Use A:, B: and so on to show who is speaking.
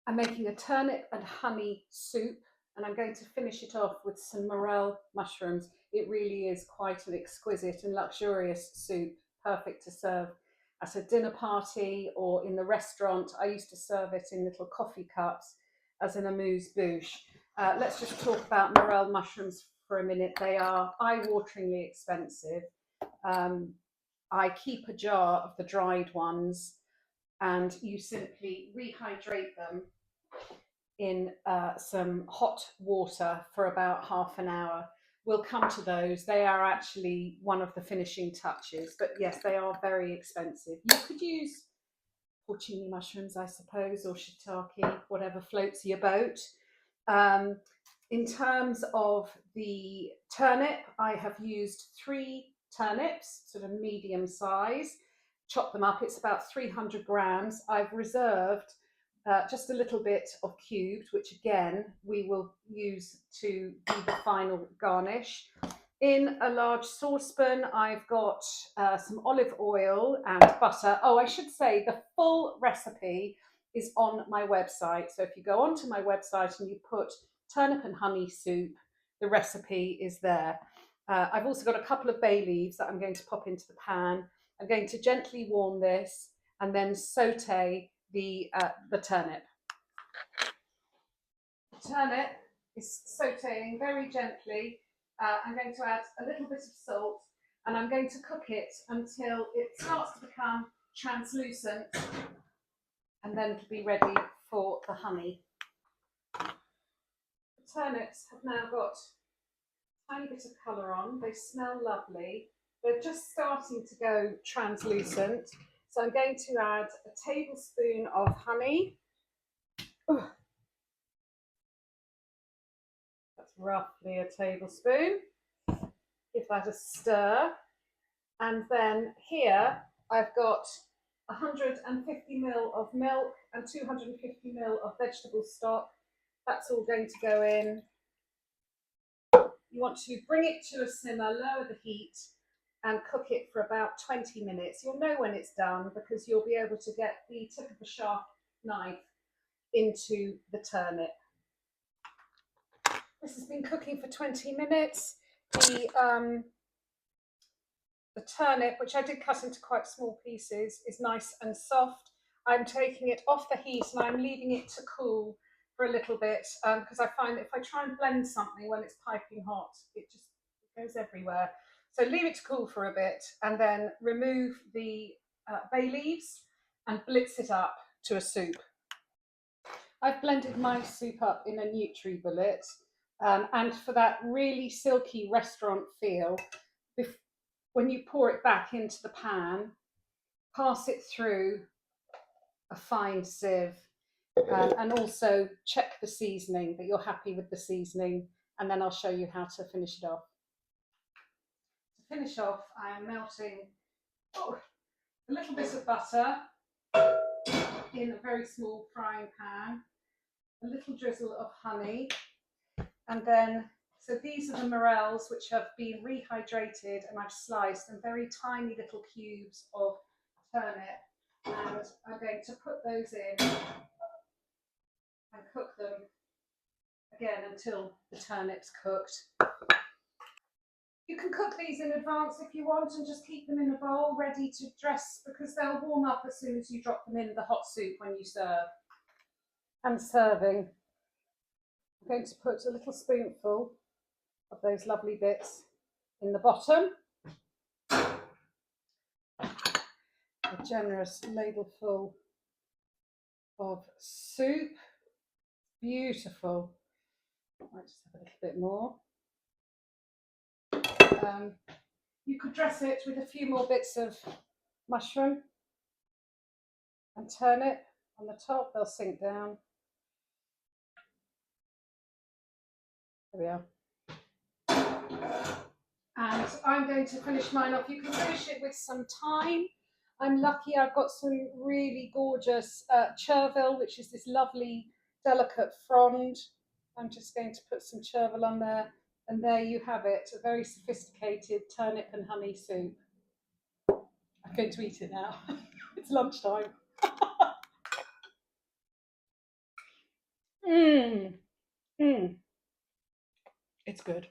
A: I'm making a turnip and honey soup, and I'm going to finish it off with some morel mushrooms. It really is quite an exquisite and luxurious soup, perfect to serve at a dinner party or in the restaurant. I used to serve it in little coffee cups as an amuse-bouche. Let's just talk about morel mushrooms for a minute. They are eye-wateringly expensive. Um, I keep a jar of the dried ones, and you simply rehydrate them in some hot water for about half an hour. We'll come to those. They are actually one of the finishing touches, but yes, they are very expensive. You could use porcini mushrooms, I suppose, or shiitake, whatever floats your boat. In terms of the turnip, I have used 3 turnips, sort of medium size. Chop them up, it's about 300 grams. I've reserved just a little bit of cubed, which again we will use to do the final garnish. In a large saucepan, I've got some olive oil and butter. Oh, I should say the full recipe is on my website. So if you go onto my website and you put turnip and honey soup, the recipe is there. I've also got a couple of bay leaves that I'm going to pop into the pan. I'm going to gently warm this and then saute the turnip. The turnip is sauteing very gently. I'm going to add a little bit of salt, and I'm going to cook it until it starts to become translucent, and then it'll be ready for the honey. The turnips have now got a tiny bit of colour on. They smell lovely. They're just starting to go translucent. So I'm going to add a tablespoon of honey. Ooh. That's roughly a tablespoon. Give that a stir. And then here I've got 150 ml of milk and 250 ml of vegetable stock. That's all going to go in. You want to bring it to a simmer, lower the heat, and cook it for about 20 minutes. You'll know when it's done because you'll be able to get the tip of a sharp knife into the turnip. This has been cooking for 20 minutes. The turnip, which I did cut into quite small pieces, is nice and soft. I'm taking it off the heat and I'm leaving it to cool for a little bit because I find that if I try and blend something when it's piping hot, it just goes everywhere. So leave it to cool for a bit and then remove the bay leaves and blitz it up to a soup. I've blended my soup up in a NutriBullet, and for that really silky restaurant feel, when you pour it back into the pan, pass it through a fine sieve, and also check the seasoning, that you're happy with the seasoning, and then I'll show you how to finish it off. To finish off, I am melting a little bit of butter in a very small frying pan, a little drizzle of honey, and then, so these are the morels which have been rehydrated and I've sliced in very tiny little cubes of turnip, and I'm going to put those in and cook them again until the turnip's cooked. You can cook these in advance if you want and just keep them in a bowl ready to dress, because they'll warm up as soon as you drop them in the hot soup when you serve. And serving, I'm going to put a little spoonful of those lovely bits in the bottom. A generous ladleful of soup. Beautiful. I might just have a little bit more. You could dress it with a few more bits of mushroom and turnip on the top. They'll sink down. There we are. And I'm going to finish mine off. You can finish it with some thyme. I'm lucky I've got some really gorgeous chervil, which is this lovely delicate frond. I'm just going to put some chervil on there, and there you have it, a very sophisticated turnip and honey soup. I'm going to eat it now. It's lunchtime. Mm, it's good.